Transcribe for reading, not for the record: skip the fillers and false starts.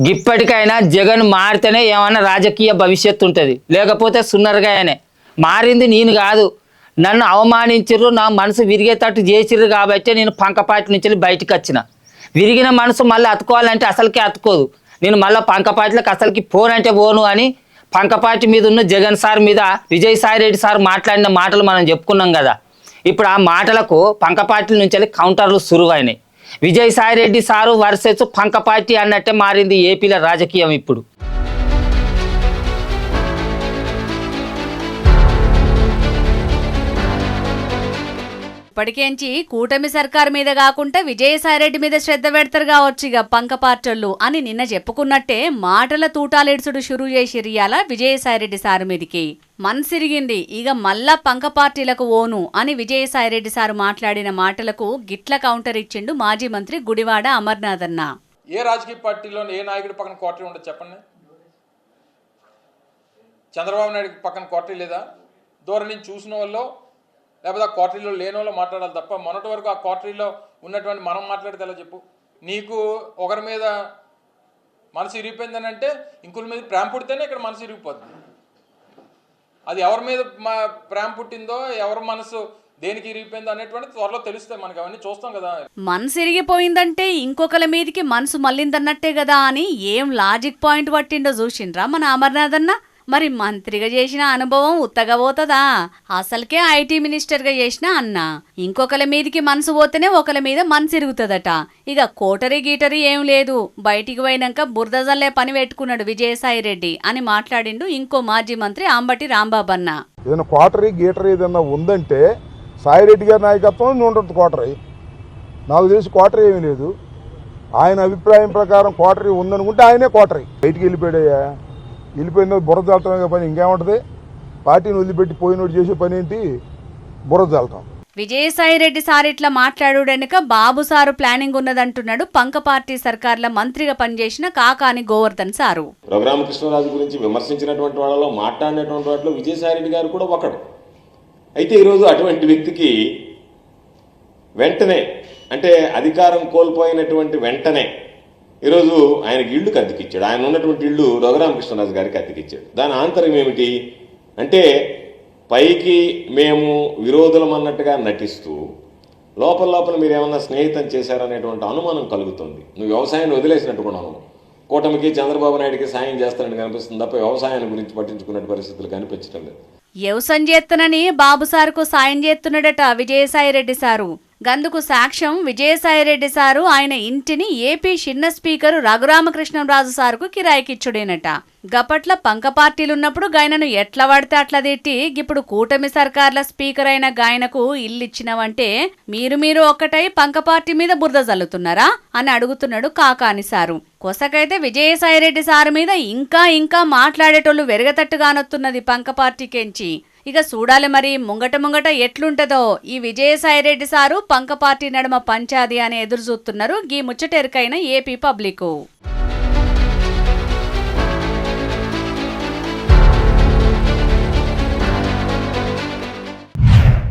ఇప్పటికైనా జగన్ మారితేనే ఏమన్నా రాజకీయ భవిష్యత్తు ఉంటుంది, లేకపోతే సున్నరగాయనే. మారింది నేను కాదు, నన్ను అవమానించరు, నా మనసు విరిగేటట్టు చేసిర్రు కాబట్టి నేను పంకపాటి నుంచి బయటకు వచ్చిన. విరిగిన మనసు మళ్ళీ అతుకోవాలంటే అసలుకే అతుకోదు. నేను మళ్ళీ పంకపాటిలకు అసలుకి పోనంటే పోను అని పంకపాటి మీద ఉన్న జగన్ సార్ మీద విజయసాయి రెడ్డి సార్ మాట్లాడిన మాటలు మనం చెప్పుకున్నాం కదా. ఇప్పుడు ఆ మాటలకు పంకపాటి నుంచి కౌంటర్లు సురువైనాయి. విజయసాయి రెడ్డి సారు వర్సెస్ పంకపాటి అన్నట్టే మారింది ఏపీలో రాజకీయం ఇప్పుడు. ఇప్పటికేంచి కూటమి సర్కారు మీద కాకుండా విజయసాయిరెడ్డి మీద శ్రద్ధ పెడతారు కావచ్చు ఇక పంకపార్టోళ్ళు అని నిన్న చెప్పుకున్నట్టే మాటల తూటాలేడ్చుడు షురూ చేసిరియాల విజయసాయిరెడ్డి సారు మీదికి. మనసిరిగింది ఇక మళ్ళా పంక పార్టీలకు ఓను అని విజయసాయిరెడ్డి సారు మాట్లాడిన మాటలకు గిట్ల కౌంటర్ ఇచ్చిండు మాజీ మంత్రి గుడివాడ అమర్నాథ్ అన్న. ఏ రాజకీయ పార్టీలో ఏ నాయకుడి పక్కన క్వార్టరీ ఉండదు చెప్పండి? చంద్రబాబు నాయుడు పక్కన క్వార్టరీ లేదా? దూరం నుంచి చూసిన వాళ్ళు లేకపోతే ఆ క్వార్టరీలో లేని వాళ్ళు మాట్లాడాలి తప్ప మొన్నటి వరకు ఆ క్వార్టరీలో ఉన్నటువంటి మనం మాట్లాడితే ఎలా చెప్పు? నీకు ఒకరి మీద మనసు ఇరిగిపోయిందని అంటే ఇంకొక మీద ప్రేమ పుడితేనే ఇక్కడ మనసు ఇరిగిపోతుంది. అది ఎవరి మీద ప్రేమ పుట్టిందో ఎవరి మనసు దేనికి ఇరిగిపోయిందో అనేటువంటి త్వరలో తెలుస్తాయి మనకి, అవన్నీ చూస్తాం కదా. మనసు ఇరిగిపోయిందంటే ఇంకొకరి మీదకి మనసు మళ్ళిందన్నట్టే కదా అని ఏం లాజిక్ పాయింట్ పట్టిండో చూసిండ్రా మన అమర్నాథ్ అన్న. మరి మంత్రిగా చేసిన అనుభవం ఉత్తగా పోతుందా? అసలుకే ఐటీ మినిస్టర్గా చేసిన అన్న ఇంకొకరి మీదకి మనసు పోతేనే ఒకరి మీద మనసు ఇరుగుతుందట. ఇక కోటరీ గీటరీ ఏం లేదు, బయటికి పోయినాక బురద జల్లే పని పెట్టుకున్నాడు విజయసాయి రెడ్డి అని మాట్లాడిండు ఇంకో మాజీ మంత్రి అంబటి రాంబాబు అన్న. ఏదైనా కోటరీ గీటరీ ఏదన్నా ఉందంటే సాయిరెడ్డి గారి నాయకత్వం ఉంటుంది కోటరీ. నాకు తెలిసి కోటరీ ఏమీ లేదు. ఆయన అభిప్రాయం ప్రకారం కోటరీ ఉందనుకుంటే ఆయనే కోటరీ. బయటికి వెళ్ళిపోయాడయ్యా, వెళ్ళిపోయిందో బుర్ర చల్లటమే పని ఇంకేముంటుంది? పార్టీని వదిలిపెట్టి పోయినోడు చేసే పని ఏంటి? బుర్ర చల్లటం. విజయసాయి రెడ్డి సార్ ఇట్లా మాట్లాడుడనక బాబు సారు ప్లానింగ్ ఉన్నదంటున్నాడు పంక పార్టీ సర్కార్ల మంత్రిగా పనిచేసిన కాకాని గోవర్ధన్ సారు. రఘురామకృష్ణరాజు గురించి విమర్శించినటువంటి వాళ్ళలో మాట్లాడినటువంటి వాటిలో విజయసాయి రెడ్డి గారు కూడా ఒకడు. అయితే ఈరోజు అటువంటి వ్యక్తికి వెంటనే అంటే అధికారం కోల్పోయినటువంటి వెంటనే ఈరోజు ఆయనకి ఇల్లు అద్దెకిచ్చాడు. ఆయన ఉన్నటువంటి ఇల్లు రఘురామకృష్ణరాజు గారికి అద్దెకిచ్చాడు. దాని ఆంతర్యం ఏమిటి అంటే పైకి మేము విరోధులం అన్నట్టుగా నటిస్తూ లోపల లోపల మీరు ఏమన్నా స్నేహితం చేశారనేటువంటి అనుమానం కలుగుతుంది. నువ్వు వ్యవసాయాన్ని వదిలేసినట్టు కూడా కూటమికి చంద్రబాబు నాయుడికి సాయం చేస్తానని కనిపిస్తుంది తప్ప వ్యవసాయాన్ని గురించి పట్టించుకునే పరిస్థితులు కనిపించడం లేదు. వ్యవసాయం చేస్తానని బాబు సారుకు సాయం చేస్తున్నాడట విజయసాయి రెడ్డి సారు. గందుకు సాక్ష్యం విజయసాయి రెడ్డి సారు ఆయన ఇంటిని ఏపీ చిన్న స్పీకరు రఘురామకృష్ణరాజు సారుకు కిరాయికిచ్చుడేనట. గప్పట్ల పంక పార్టీలున్నప్పుడు గాయనను ఎట్లా పడితే అట్లా తిట్టి ఇప్పుడు కూటమి సర్కార్ల స్పీకర్ అయిన గాయనకు ఇల్లిచ్చినవంటే మీరు ఒక్కటై పంక పార్టీ మీద బురద జల్లుతున్నారా అని అడుగుతున్నాడు కాకాని సారు. కొసకైతే విజయసాయి రెడ్డి సారు మీద ఇంకా మాట్లాడేటోళ్ళు వెరగతట్టుగానొత్తున్నది పంక పార్టీకెంచి. ఇక చూడాలి మరి ముంగట ఎట్లుంటదో ఈ విజయసాయి రెడ్డి సారు పంక పార్టీ నడుమ పంచాది అని ఎదురు చూస్తున్నారు గీ ముచ్చటెరకైన ఏపీ పబ్లిక్.